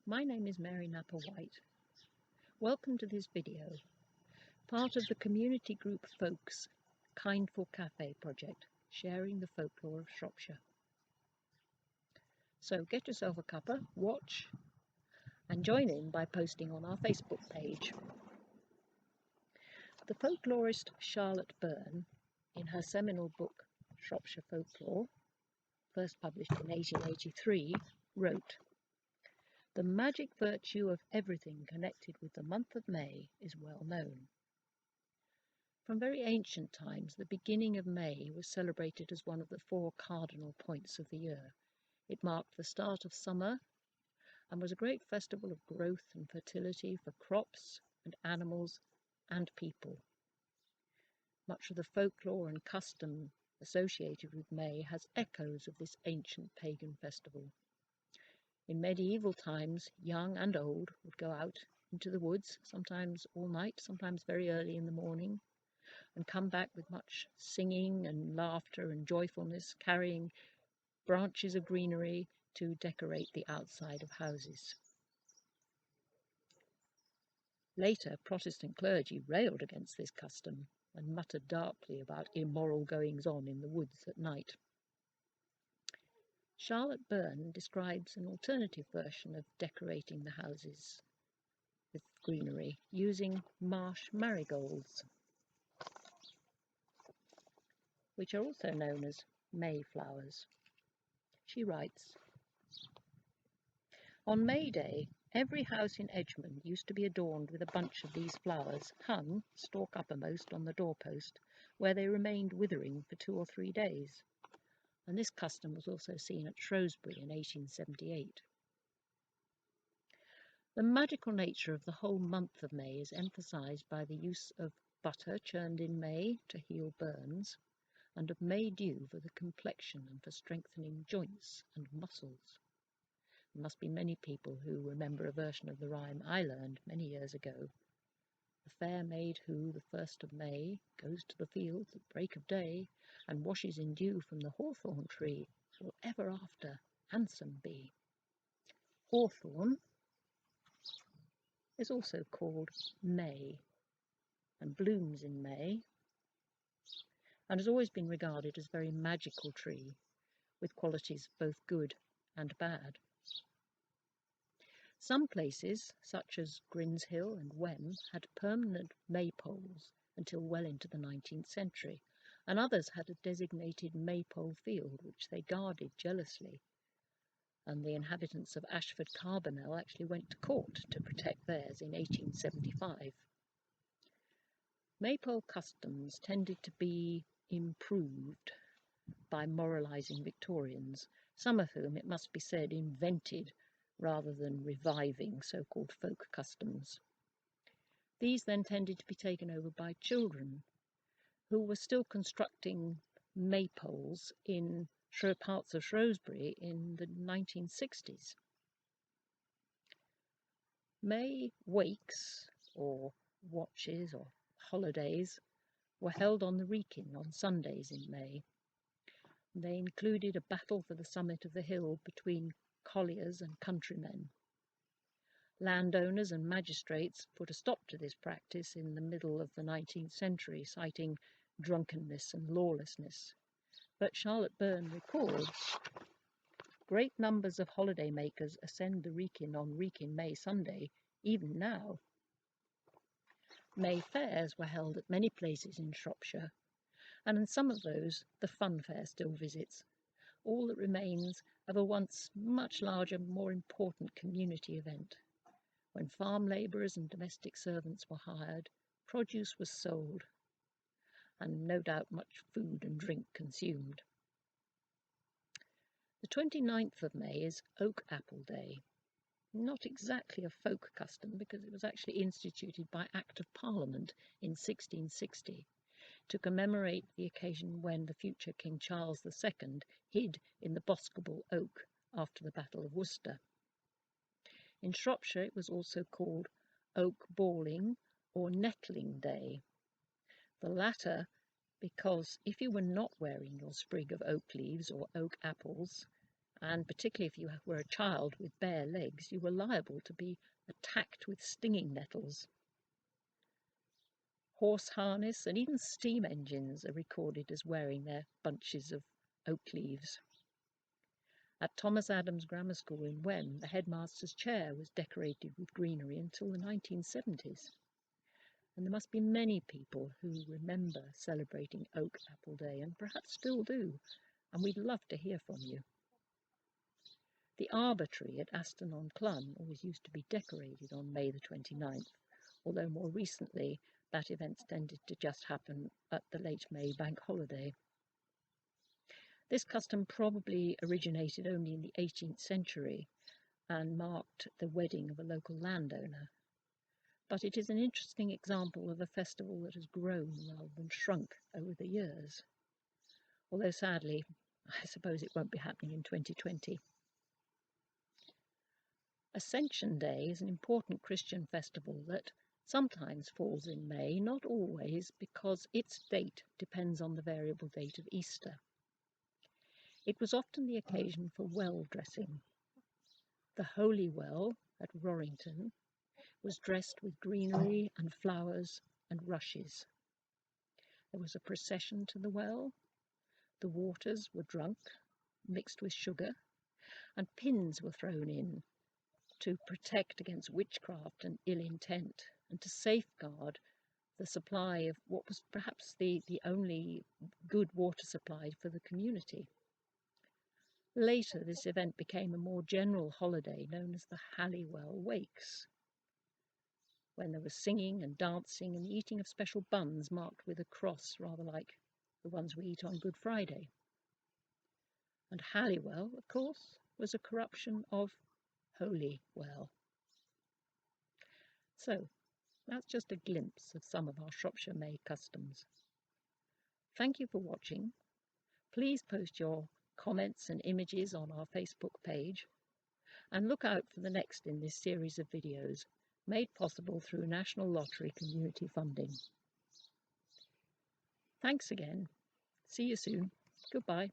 my name is Mary Napper White. Welcome to this video, part of the community group Folks Kindful Cafe project, sharing the folklore of Shropshire. So get yourself a cuppa, watch, and join in by posting on our Facebook page. The folklorist Charlotte Byrne, in her seminal book Shropshire Folklore, first published in 1883, wrote, "The magic virtue of everything connected with the month of May is well known. From very ancient times, the beginning of May was celebrated as one of the 4 cardinal points of the year. It marked the start of summer and was a great festival of growth and fertility for crops and animals and people. Much of the folklore and custom associated with May has echoes of this ancient pagan festival. In medieval times, young and old would go out into the woods, sometimes all night, sometimes very early in the morning, and come back with much singing and laughter and joyfulness, carrying branches of greenery to decorate the outside of houses. Later, Protestant clergy railed against this custom and muttered darkly about immoral goings-on in the woods at night. Charlotte Byrne describes an alternative version of decorating the houses with greenery using marsh marigolds, which are also known as Mayflowers. She writes, "On May Day, every house in Edgemont used to be adorned with a bunch of these flowers, hung, stalk uppermost, on the doorpost, where they remained withering for 2 or 3 days. And this custom was also seen at Shrewsbury in 1878. The magical nature of the whole month of May is emphasised by the use of butter churned in May to heal burns, and of May dew for the complexion and for strengthening joints and muscles. There must be many people who remember a version of the rhyme I learned many years ago. The fair maid who, the 1st of May, goes to the fields at break of day, and washes in dew from the hawthorn tree, will ever after handsome be." Hawthorn is also called May, and blooms in May, and has always been regarded as a very magical tree, with qualities both good and bad. Some places, such as Grinshill and Wem, had permanent maypoles until well into the 19th century, and others had a designated maypole field which they guarded jealously, and the inhabitants of Ashford Carbonell actually went to court to protect theirs in 1875. Maypole customs tended to be improved by moralising Victorians, some of whom, it must be said, invented rather than reviving so-called folk customs. These then tended to be taken over by children, who were still constructing maypoles in parts of Shrewsbury in the 1960s. May wakes, or watches, or holidays, were held on the Wrekin on Sundays in May. They included a battle for the summit of the hill between colliers and countrymen. Landowners and magistrates put a stop to this practice in the middle of the 19th century, citing drunkenness and lawlessness. But Charlotte Byrne records, "Great numbers of holiday makers ascend the Wrekin on Wrekin May Sunday, even now." May fairs were held at many places in Shropshire, and in some of those the Fun Fair still visits, all that remains of a once much larger, more important community event. When farm labourers and domestic servants were hired, produce was sold, and no doubt much food and drink consumed. The 29th of May is Oak Apple Day. Not exactly a folk custom, because it was actually instituted by Act of Parliament in 1660 to commemorate the occasion when the future King Charles II hid in the Boscobel Oak after the Battle of Worcester. In Shropshire it was also called Oak Balling or Nettling Day, the latter because if you were not wearing your sprig of oak leaves or oak apples and particularly if you were a child with bare legs, you were liable to be attacked with stinging nettles. Horse harness and even steam engines are recorded as wearing their bunches of oak leaves. At Thomas Adams Grammar School in Wem, the headmaster's chair was decorated with greenery until the 1970s. And there must be many people who remember celebrating Oak Apple Day, and perhaps still do, and we'd love to hear from you. The Arbour tree at Aston-on-Clun always used to be decorated on May the 29th, although more recently that event tended to just happen at the late May bank holiday. This custom probably originated only in the 18th century and marked the wedding of a local landowner. But it is an interesting example of a festival that has grown rather than shrunk over the years. Although sadly, I suppose it won't be happening in 2020. Ascension Day is an important Christian festival that sometimes falls in May, not always, because its date depends on the variable date of Easter. It was often the occasion for well dressing. The Holi Well at Rorrington was dressed with greenery and flowers and rushes. There was a procession to the well. The waters were drunk, mixed with sugar, and pins were thrown in to protect against witchcraft and ill intent, and to safeguard the supply of what was perhaps the only good water supply for the community. Later, this event became a more general holiday known as the Holi Well Wakes, when there was singing and dancing and the eating of special buns marked with a cross, rather like the ones we eat on Good Friday. And Holi Well, of course, was a corruption of Holi Well. So, that's just a glimpse of some of our Shropshire May customs. Thank you for watching. Please post your comments and images on our Facebook page, and look out for the next in this series of videos made possible through National Lottery community funding. Thanks again. See you soon. Goodbye.